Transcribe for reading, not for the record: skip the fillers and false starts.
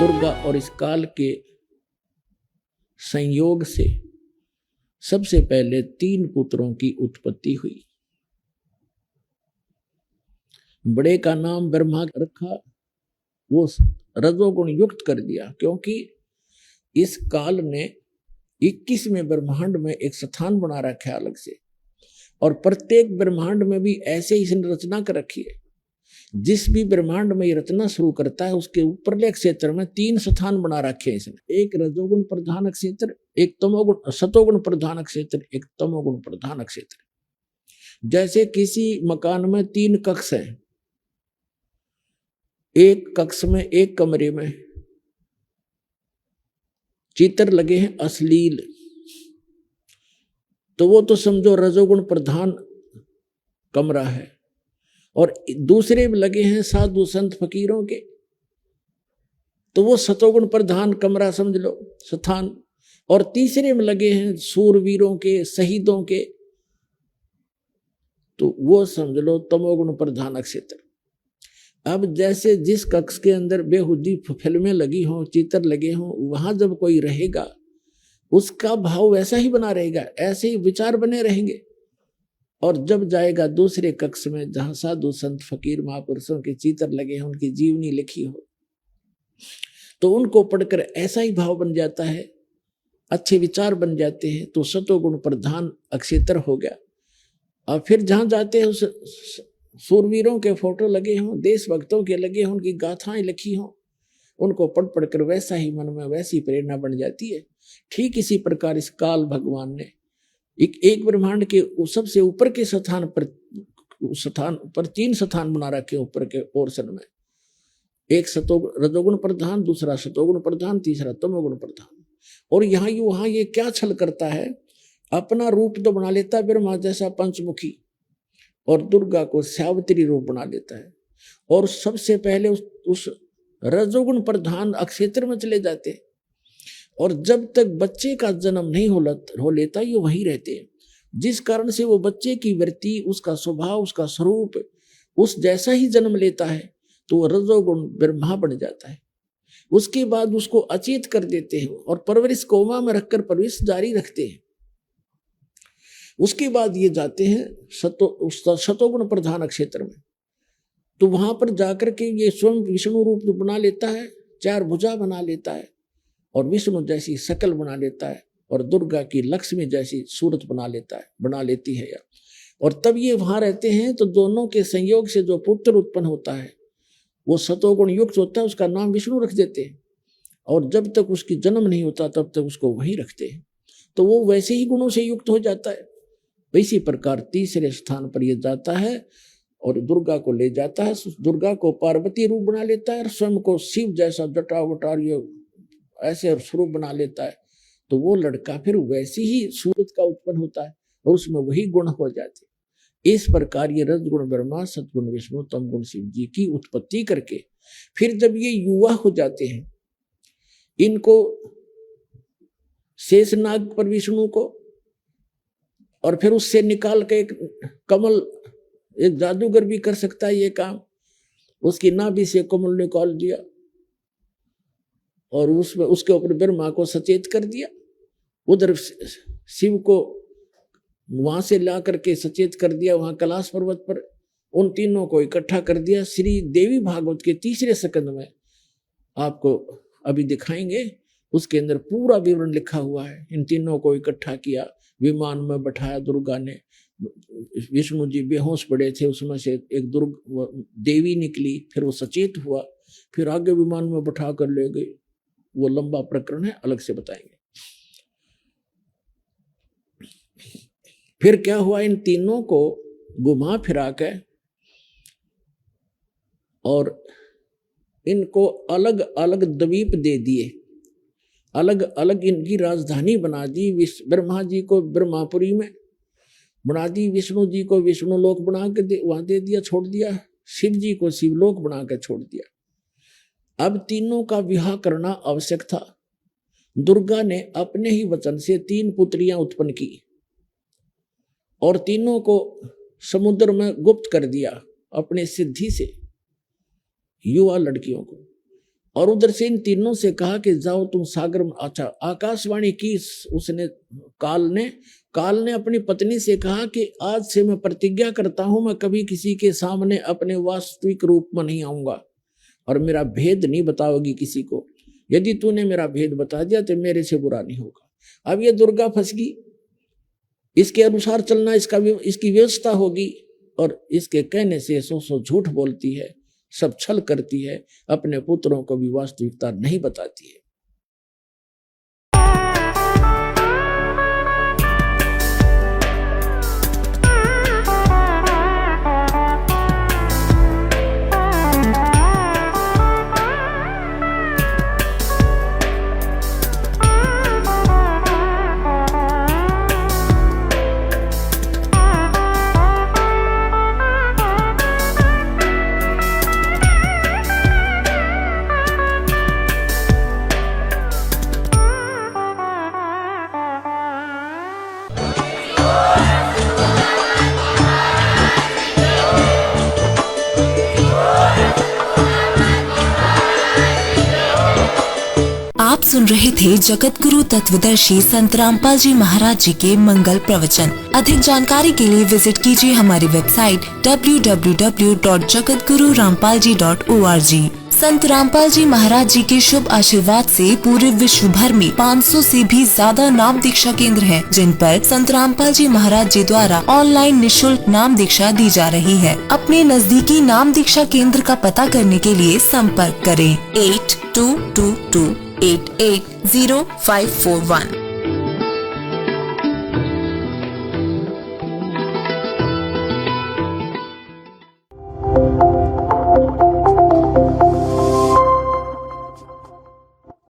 दुर्गा और इस काल के संयोग से सबसे पहले 3 पुत्रों की उत्पत्ति हुई। बड़े का नाम ब्रह्मा रखा, वो रजोगुण युक्त कर दिया, क्योंकि इस काल ने 21वें ब्रह्मांड में एक स्थान बना रखा है अलग से, और प्रत्येक ब्रह्मांड में भी ऐसे ही इसने रचना कर रखी है। जिस भी ब्रह्मांड में ये रचना शुरू करता है उसके ऊपरले क्षेत्र में 3 स्थान बना रखे हैं इसने। एक रजोगुण प्रधान क्षेत्र, एक तमोगुण सतोगुण प्रधान क्षेत्र, एक तमोगुण प्रधान क्षेत्र। जैसे किसी मकान में 3 कक्ष है, एक कक्ष में, एक कमरे में चित्र लगे हैं अश्लील, तो वो तो समझो रजोगुण प्रधान कमरा है, और दूसरे में लगे हैं साधु संत फकीरों के, तो वो सतोगुण प्रधान कमरा समझ लो स्थान, और तीसरे में लगे हैं सूरवीरों के, शहीदों के, तो वो समझ लो तमोगुण प्रधान क्षेत्र। अब जैसे जिस कक्ष के अंदर बेहुदी फिल्में लगी हों, चित्र लगे हों, वहां जब कोई रहेगा उसका भाव वैसा ही बना रहेगा, ऐसे ही विचार बने रहेंगे। और जब जाएगा दूसरे कक्ष में जहां साधु संत फकीर महापुरुषों के चित्र लगे हैं, उनकी जीवनी लिखी हो, तो उनको पढ़कर ऐसा ही भाव बन जाता है, अच्छे विचार बन जाते हैं, तो सतोगुण प्रधान क्षेत्र हो गया। और फिर जहां जाते हैं उस सूरवीरों के फोटो लगे हों, देशभक्तों के लगे हों, उनकी गाथाएं लिखी हों, उनको पढ़ पढ़कर वैसा ही मन में वैसी प्रेरणा बन जाती है। ठीक इसी प्रकार इस काल भगवान ने एक ब्रह्मांड के सबसे ऊपर के स्थान पर 3 स्थान बना रखे ऊपर के पोर्शन में। एक रजोगुण प्रधान, दूसरा सतोगुण प्रधान, तीसरा तमोगुण प्रधान। और वहां ये क्या छल करता है, अपना रूप तो बना लेता है ब्रह्मा जैसा पंचमुखी, और दुर्गा को सावित्री रूप बना लेता है, और सबसे पहले उस रजोगुण प्रधान क्षेत्र में चले जाते हैं, और जब तक बच्चे का जन्म नहीं हो लेता ये वहीं रहते हैं, जिस कारण से वो बच्चे की वृत्ति, उसका स्वभाव, उसका स्वरूप उस जैसा ही जन्म लेता है, तो वो रजोगुण ब्रह्मा बन जाता है। उसके बाद उसको अचेत कर देते हैं और परवरिश कोमा में रखकर परवरिश जारी रखते हैं। उसके बाद ये जाते हैं सतोगुण प्रधान क्षेत्र में, तो वहां पर जाकर के ये स्वयं विष्णु रूप बना लेता है, 4 भुजा बना लेता है, और विष्णु जैसी शकल बना लेता है, और दुर्गा की लक्ष्मी जैसी सूरत बना लेती है। और तब ये वहां रहते हैं, तो दोनों के संयोग से जो पुत्र उत्पन्न होता है वो सतोगुण युक्त होता है, उसका नाम विष्णु रख देते हैं, और जब तक उसकी जन्म नहीं होता तब तक उसको वहीं रखते हैं, तो वो वैसे ही गुणों से युक्त हो जाता है। इसी प्रकार तीसरे स्थान पर ये जाता है और दुर्गा को ले जाता है, दुर्गा को पार्वती रूप बना लेता है, और स्वयं को शिव जैसा जटा वटा ऐसे स्वरूप बना लेता है, तो वो लड़का फिर वैसी ही सूरत का उत्पन्न होता है, और उसमें वही गुण हो जाते। इस प्रकार ये रजगुण ब्रह्मा, सतगुण विष्णु, तमगुण शिव जी की उत्पत्ति करके फिर जब ये युवा हो जाते हैं, इनको शेषनाग पर विष्णु को, और फिर उससे निकाल के एक कमल, एक जादूगर भी कर सकता है ये काम, उसकी नाभि से कमल निकाल दिया और उसमें उसके ऊपर ब्रह्मा को सचेत कर दिया, उधर शिव को वहां से ला करके सचेत कर दिया वहां कैलाश पर्वत पर, उन तीनों को इकट्ठा कर दिया। श्री देवी भागवत के 3 स्कंद में आपको अभी दिखाएंगे, उसके अंदर पूरा विवरण लिखा हुआ है। इन तीनों को इकट्ठा किया, विमान में बैठाया दुर्गा ने, विष्णु जी बेहोश पड़े थे, उसमें से एक देवी निकली, फिर वो सचेत हुआ, फिर आगे विमान में बैठा कर ले गए। वो लंबा प्रकरण है, अलग से बताएंगे। फिर क्या हुआ, इन तीनों को घुमा फिरा के और इनको अलग अलग द्वीप दे दिए, अलग अलग इनकी राजधानी बना दी। ब्रह्मा जी को ब्रह्मापुरी में बना दी, विष्णु जी को विष्णु लोक बना के वहां दे दिया, छोड़ दिया, शिव जी को शिवलोक बना के छोड़ दिया। अब तीनों का विवाह करना आवश्यक था। दुर्गा ने अपने ही वचन से 3 पुत्रियां उत्पन्न की और तीनों को समुद्र में गुप्त कर दिया अपने सिद्धि से, युवा लड़कियों को। और उधर से इन तीनों से कहा कि जाओ तुम सागर में। अच्छा, आकाशवाणी की उसने काल ने अपनी पत्नी से कहा कि आज से मैं प्रतिज्ञा करता हूं मैं कभी किसी के सामने अपने वास्तविक रूप में नहीं आऊंगा और मेरा भेद नहीं बताओगी किसी को। यदि तूने मेरा भेद बता दिया तो मेरे से बुरा नहीं होगा। अब ये दुर्गा फंस गई, इसके अनुसार चलना इसकी व्यवस्था होगी, और इसके कहने से सौ झूठ बोलती है, सब छल करती है, अपने पुत्रों को भी वास्तविकता नहीं बताती है। आप सुन रहे थे जगत गुरु तत्वदर्शी संत रामपाल जी महाराज जी के मंगल प्रवचन। अधिक जानकारी के लिए विजिट कीजिए हमारी वेबसाइट www.jagatgururampalji.org। संत रामपाल जी महाराज जी के शुभ आशीर्वाद से पूरे विश्व भर में 500 से भी ज्यादा नाम दीक्षा केंद्र हैं, जिन पर संत रामपाल जी महाराज जी द्वारा ऑनलाइन निशुल्क नाम दीक्षा दी जा रही है। अपने नजदीकी नाम दीक्षा केंद्र का पता करने के लिए संपर्क करें 8222880541।